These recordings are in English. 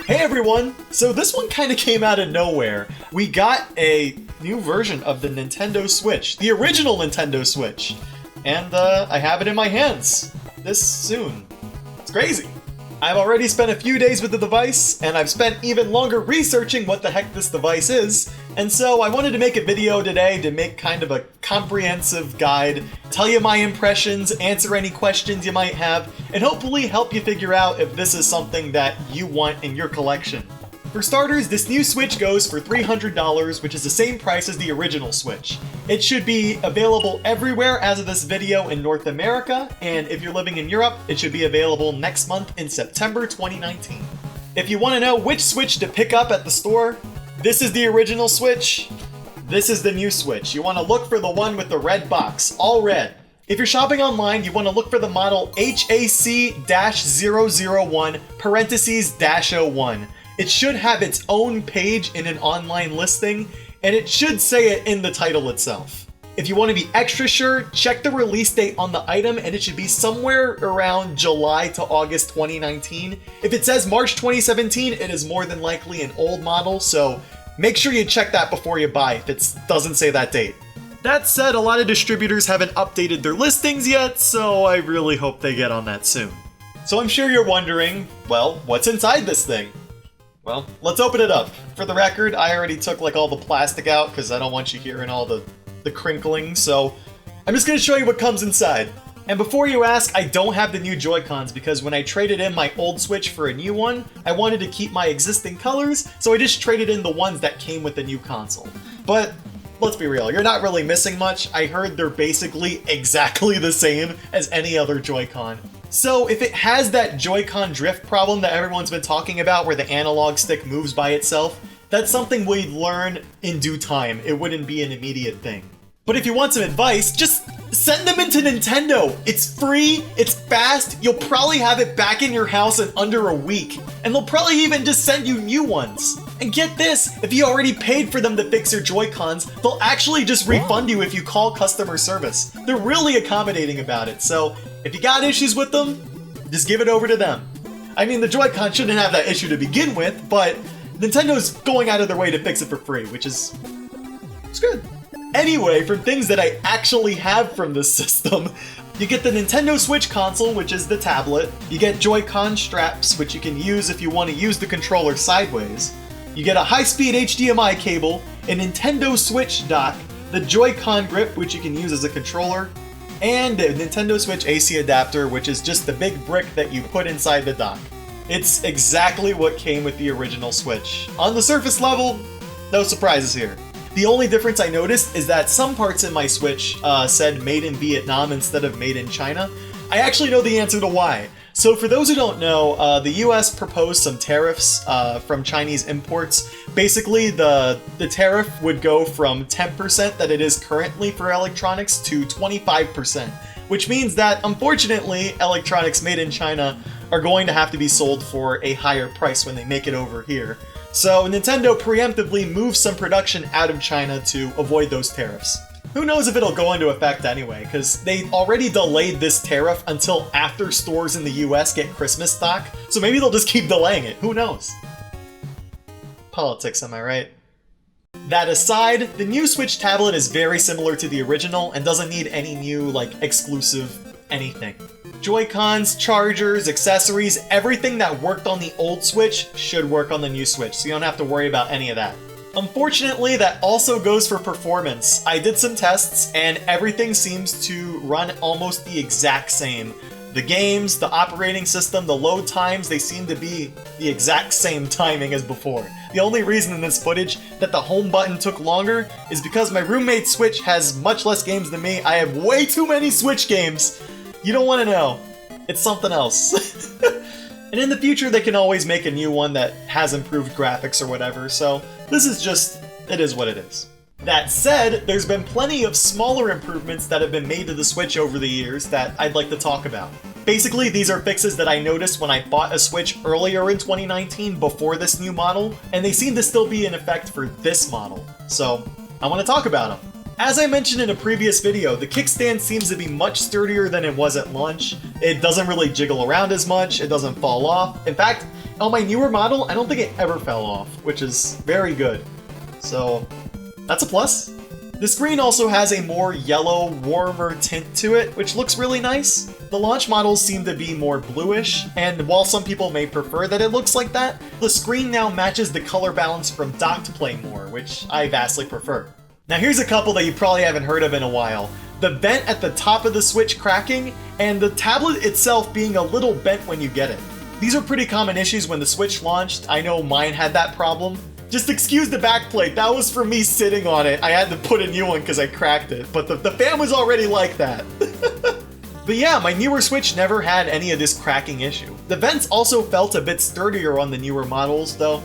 Hey everyone! So this one kind of came out of nowhere. We got a new version of the Nintendo Switch, the original Nintendo Switch. And I have it in my hands this soon. It's crazy. I've already spent a few days with the device, and I've spent even longer researching what the heck this device is. And so I wanted to make a video today to make kind of a comprehensive guide, tell you my impressions, answer any questions you might have, and hopefully help you figure out if this is something that you want in your collection. For starters, this new Switch goes for $300, which is the same price as the original Switch. It should be available everywhere as of this video in North America, and if you're living in Europe, it should be available next month in September 2019. If you want to know which Switch to pick up at the store, this is the original Switch, this is the new Switch. You want to look for the one with the red box, all red. If you're shopping online, you want to look for the model HAC-001 (-01. It should have its own page in an online listing, and it should say it in the title itself. If you want to be extra sure, check the release date on the item, and it should be somewhere around July to August 2019. If it says March 2017, it is more than likely an old model, so make sure you check that before you buy if it doesn't say that date. That said, a lot of distributors haven't updated their listings yet, so I really hope they get on that soon. So I'm sure you're wondering, well, what's inside this thing? Well, let's open it up. For the record, I already took like all the plastic out because I don't want you hearing all the crinkling, so I'm just going to show you what comes inside. And before you ask, I don't have the new Joy-Cons because when I traded in my old Switch for a new one, I wanted to keep my existing colors, so I just traded in the ones that came with the new console. But let's be real, you're not really missing much. I heard they're basically exactly the same as any other Joy-Con. So if it has that Joy-Con drift problem that everyone's been talking about where the analog stick moves by itself, that's something we'd learn in due time. It wouldn't be an immediate thing. But if you want some advice, just send them into Nintendo. It's free, it's fast, you'll probably have it back in your house in under a week. And they'll probably even just send you new ones. And get this, if you already paid for them to fix your Joy-Cons, they'll actually just refund you if you call customer service. They're really accommodating about it, so if you got issues with them, just give it over to them. I mean, the Joy-Con shouldn't have that issue to begin with, but Nintendo's going out of their way to fix it for free, which is it's good. Anyway, from things that I actually have from this system, you get the Nintendo Switch console, which is the tablet. You get Joy-Con straps, which you can use if you want to use the controller sideways. You get a high-speed HDMI cable, a Nintendo Switch dock, the Joy-Con grip, which you can use as a controller, and a Nintendo Switch AC adapter, which is just the big brick that you put inside the dock. It's exactly what came with the original Switch. On the surface level, no surprises here. The only difference I noticed is that some parts in my Switch said made in Vietnam instead of made in China. I actually know the answer to why. So for those who don't know, the US proposed some tariffs from Chinese imports. Basically, the tariff would go from 10% that it is currently for electronics to 25%, which means that, unfortunately, electronics made in China are going to have to be sold for a higher price when they make it over here. So Nintendo preemptively moved some production out of China to avoid those tariffs. Who knows if it'll go into effect anyway, because they already delayed this tariff until after stores in the US get Christmas stock, so maybe they'll just keep delaying it, who knows? Politics, am I right? That aside, the new Switch tablet is very similar to the original and doesn't need any new, exclusive anything. Joy-Cons, chargers, accessories, everything that worked on the old Switch should work on the new Switch, so you don't have to worry about any of that. Unfortunately, that also goes for performance. I did some tests, and everything seems to run almost the exact same. The games, the operating system, the load times, they seem to be the exact same timing as before. The only reason in this footage that the home button took longer is because my roommate's Switch has much less games than me. I have way too many Switch games. You don't want to know. It's something else. And in the future, they can always make a new one that has improved graphics or whatever, so this is just, it is what it is. That said, there's been plenty of smaller improvements that have been made to the Switch over the years that I'd like to talk about. Basically, these are fixes that I noticed when I bought a Switch earlier in 2019 before this new model, and they seem to still be in effect for this model, so I want to talk about them. As I mentioned in a previous video, the kickstand seems to be much sturdier than it was at launch. It doesn't really jiggle around as much, it doesn't fall off. In fact, on my newer model, I don't think it ever fell off, which is very good. So, that's a plus. The screen also has a more yellow, warmer tint to it, which looks really nice. The launch models seem to be more bluish, and while some people may prefer that it looks like that, the screen now matches the color balance from docked play more, which I vastly prefer. Now here's a couple that you probably haven't heard of in a while. The vent at the top of the Switch cracking, and the tablet itself being a little bent when you get it. These are pretty common issues when the Switch launched. I know mine had that problem. Just excuse the backplate, that was for me sitting on it. I had to put a new one because I cracked it, but the fan was already like that. But yeah, my newer Switch never had any of this cracking issue. The vents also felt a bit sturdier on the newer models, though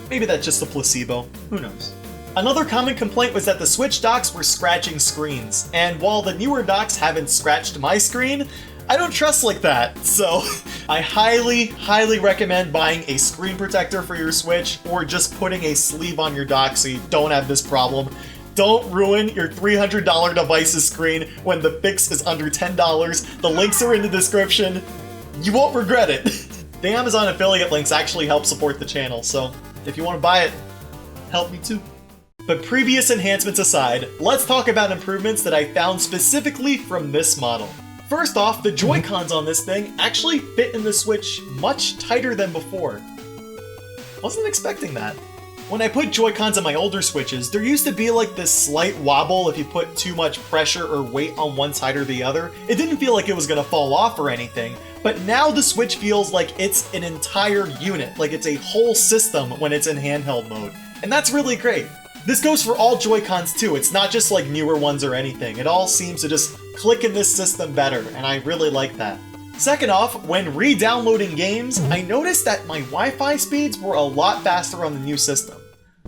maybe that's just a placebo, who knows. Another common complaint was that the Switch docks were scratching screens, and while the newer docks haven't scratched my screen, I don't trust like that, so I highly recommend buying a screen protector for your Switch or just putting a sleeve on your dock so you don't have this problem. Don't ruin your $300 device's screen when the fix is under $10. The links are in the description. You won't regret it. The Amazon affiliate links actually help support the channel, so if you want to buy it, help me too. But previous enhancements aside, let's talk about improvements that I found specifically from this model. First off, the Joy-Cons on this thing actually fit in the Switch much tighter than before. Wasn't expecting that. When I put Joy-Cons on my older Switches, there used to be like this slight wobble if you put too much pressure or weight on one side or the other. It didn't feel like it was gonna fall off or anything, but now the Switch feels like it's an entire unit, like it's a whole system when it's in handheld mode. And that's really great. This goes for all Joy-Cons too, it's not just like newer ones or anything. It all seems to just click in this system better, and I really like that. Second off, when re-downloading games, I noticed that my Wi-Fi speeds were a lot faster on the new system.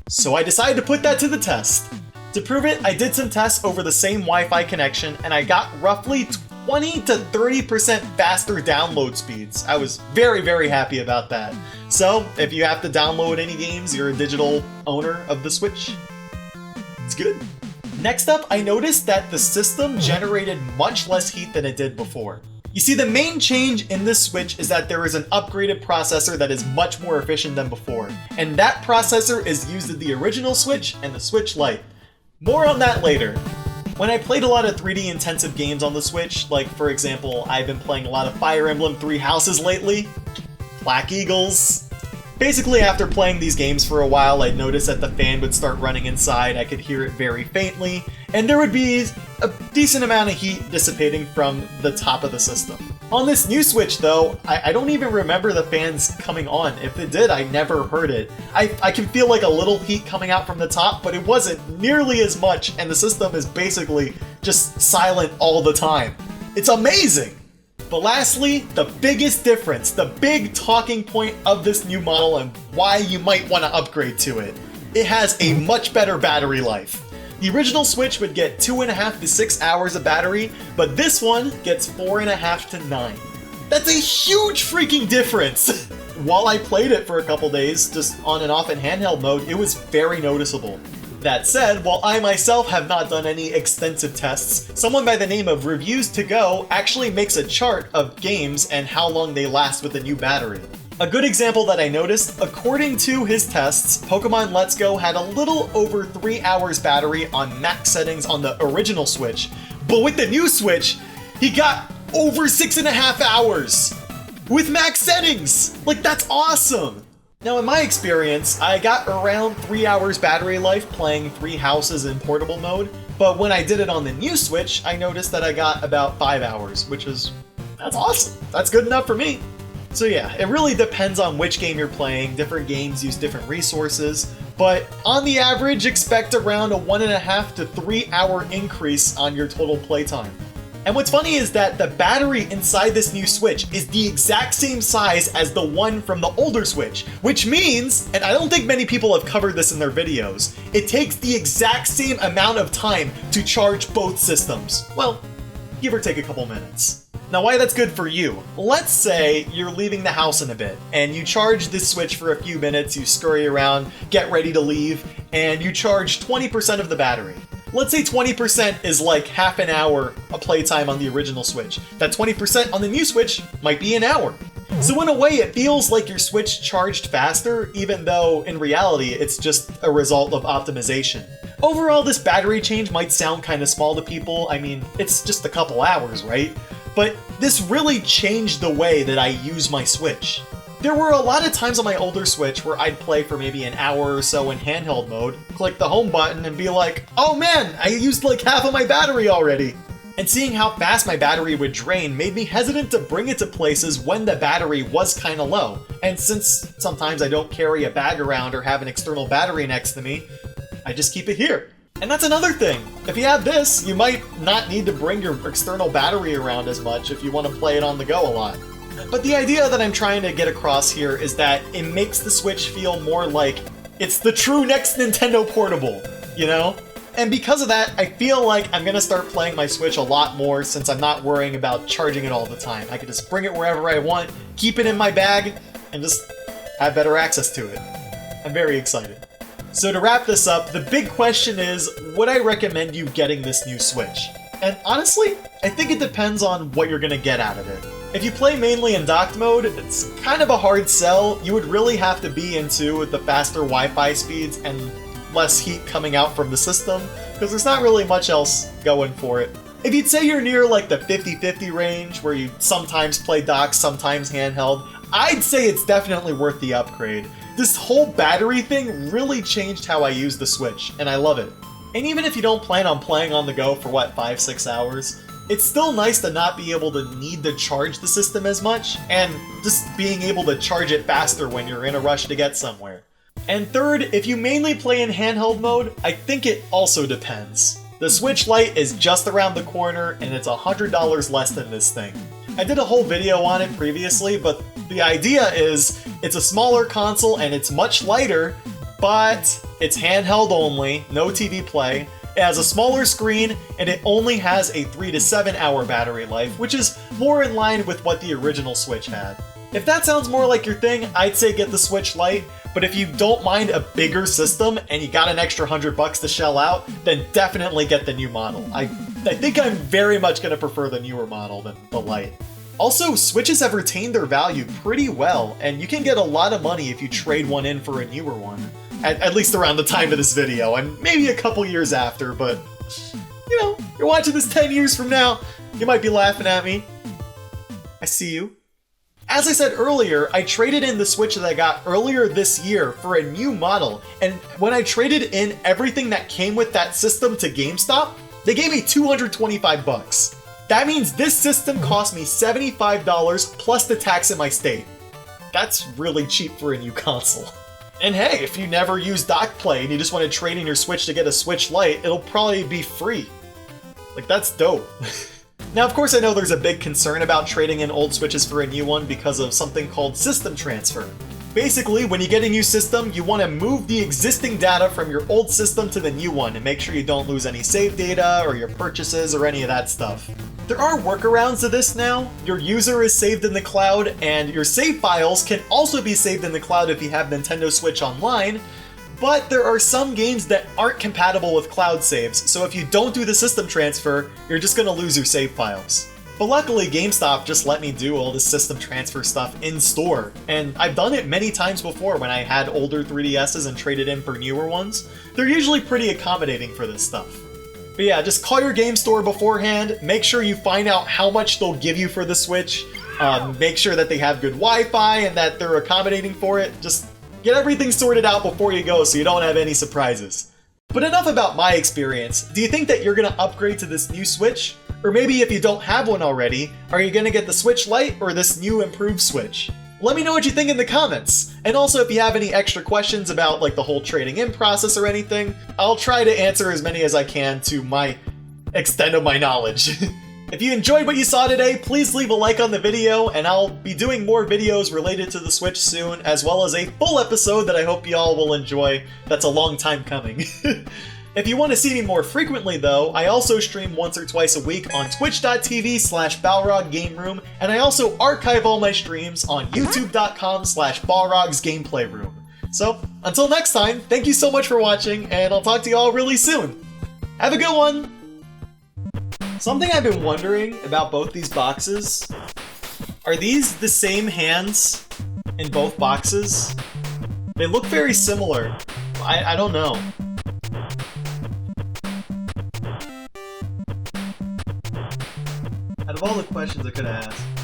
So I decided to put that to the test. To prove it, I did some tests over the same Wi-Fi connection, and I got roughly 20 to 30% faster download speeds. I was very happy about that. So, if you have to download any games, you're a digital owner of the Switch. It's good. Next up, I noticed that the system generated much less heat than it did before. You see, the main change in this Switch is that there is an upgraded processor that is much more efficient than before, and that processor is used in the original Switch and the Switch Lite. More on that later. When I played a lot of 3D intensive games on the Switch, like for example, I've been playing a lot of Fire Emblem Three Houses lately, Black Eagles. Basically, after playing these games for a while, I'd noticed that the fan would start running inside, I could hear it very faintly, and there would be a decent amount of heat dissipating from the top of the system. On this new Switch though, I don't even remember the fans coming on. If it did, I never heard it. I can feel like a little heat coming out from the top, but it wasn't nearly as much, and the system is basically just silent all the time. It's amazing! But lastly, the biggest difference, the big talking point of this new model and why you might want to upgrade to it. It has a much better battery life. The original Switch would get 2.5 to 6 hours of battery, but this one gets 4.5 to 9. That's a huge freaking difference! While I played it for a couple days, just on and off in handheld mode, it was very noticeable. That said, while I myself have not done any extensive tests, someone by the name of Reviews to Go actually makes a chart of games and how long they last with a new battery. A good example that I noticed, according to his tests, Pokemon Let's Go had a little over 3 hours battery on max settings on the original Switch, but with the new Switch, he got over 6.5 hours with max settings! Like, that's awesome! Now, in my experience, I got around 3 hours battery life playing Three Houses in portable mode, but when I did it on the new Switch, I noticed that I got about 5 hours, that's awesome. That's good enough for me. So yeah, it really depends on which game you're playing. Different games use different resources, but on the average, expect around a 1.5 to 3 hour increase on your total playtime. And what's funny is that the battery inside this new Switch is the exact same size as the one from the older Switch, which means, and I don't think many people have covered this in their videos, it takes the exact same amount of time to charge both systems. Well, give or take a couple minutes. Now, why that's good for you? Let's say you're leaving the house in a bit, and you charge this Switch for a few minutes, you scurry around, get ready to leave, and you charge 20% of the battery. Let's say 20% is like half an hour of playtime on the original Switch. That 20% on the new Switch might be an hour. So in a way, it feels like your Switch charged faster, even though in reality, it's just a result of optimization. Overall, this battery change might sound kind of small to people. I mean, it's just a couple hours, right? But this really changed the way that I use my Switch. There were a lot of times on my older Switch where I'd play for maybe an hour or so in handheld mode, click the home button and be like, oh man, I used like half of my battery already. And seeing how fast my battery would drain made me hesitant to bring it to places when the battery was kinda low. And since sometimes I don't carry a bag around or have an external battery next to me, I just keep it here. And that's another thing. If you have this, you might not need to bring your external battery around as much if you want to play it on the go a lot. But the idea that I'm trying to get across here is that it makes the Switch feel more like it's the true next Nintendo portable, you know? And because of that, I feel like I'm gonna start playing my Switch a lot more since I'm not worrying about charging it all the time. I can just bring it wherever I want, keep it in my bag, and just have better access to it. I'm very excited. So to wrap this up, the big question is, would I recommend you getting this new Switch? And honestly, I think it depends on what you're gonna get out of it. If you play mainly in docked mode, it's kind of a hard sell. You would really have to be into the faster Wi-Fi speeds and less heat coming out from the system, because there's not really much else going for it. If you'd say you're near like the 50-50 range, where you sometimes play docked, sometimes handheld, I'd say it's definitely worth the upgrade. This whole battery thing really changed how I use the Switch, and I love it. And even if you don't plan on playing on the go for what, 5-6 hours, it's still nice to not be able to need to charge the system as much, and just being able to charge it faster when you're in a rush to get somewhere. And third, if you mainly play in handheld mode, I think it also depends. The Switch Lite is just around the corner, and it's $100 less than this thing. I did a whole video on it previously, but the idea is it's a smaller console and it's much lighter, but it's handheld only, no TV play. It has a smaller screen, and it only has a 3 to 7 hour battery life, which is more in line with what the original Switch had. If that sounds more like your thing, I'd say get the Switch Lite, but if you don't mind a bigger system and you got an extra $100 to shell out, then definitely get the new model. I think I'm very much going to prefer the newer model than the Lite. Also, Switches have retained their value pretty well, and you can get a lot of money if you trade one in for a newer one. At least around the time of this video, and maybe a couple years after, but, you know, you're watching this 10 years from now, you might be laughing at me. I see you. As I said earlier, I traded in the Switch that I got earlier this year for a new model, and when I traded in everything that came with that system to GameStop, they gave me $225. That means this system cost me $75 plus the tax in my state. That's really cheap for a new console. And hey, if you never use dock play and you just want to trade in your Switch to get a Switch Lite, it'll probably be free. Like, that's dope. Now, of course, I know there's a big concern about trading in old Switches for a new one because of something called system transfer. Basically, when you get a new system, you want to move the existing data from your old system to the new one and make sure you don't lose any save data or your purchases or any of that stuff. There are workarounds to this now. Your user is saved in the cloud, and your save files can also be saved in the cloud if you have Nintendo Switch Online, but there are some games that aren't compatible with cloud saves, so if you don't do the system transfer, you're just going to lose your save files. But luckily, GameStop just let me do all this system transfer stuff in store, and I've done it many times before when I had older 3DSs and traded in for newer ones. They're usually pretty accommodating for this stuff. But yeah, just call your game store beforehand, make sure you find out how much they'll give you for the Switch, make sure that they have good Wi-Fi and that they're accommodating for it. Just get everything sorted out before you go so you don't have any surprises. But enough about my experience. Do you think that you're going to upgrade to this new Switch? Or maybe if you don't have one already, are you going to get the Switch Lite or this new improved Switch? Let me know what you think in the comments. And also, if you have any extra questions about like the whole trading in process or anything, I'll try to answer as many as I can to my extent of my knowledge. If you enjoyed what you saw today, please leave a like on the video, and I'll be doing more videos related to the Switch soon, as well as a full episode that I hope y'all will enjoy. That's a long time coming. If you want to see me more frequently though, I also stream once or twice a week on twitch.tv/Balrog Game Room, and I also archive all my streams on youtube.com/Balrog's Gameplay Room. So, until next time, thank you so much for watching, and I'll talk to you all really soon. Have a good one! Something I've been wondering about both these boxes, are these the same hands in both boxes? They look very similar. I don't know. Out of all the questions I could have asked.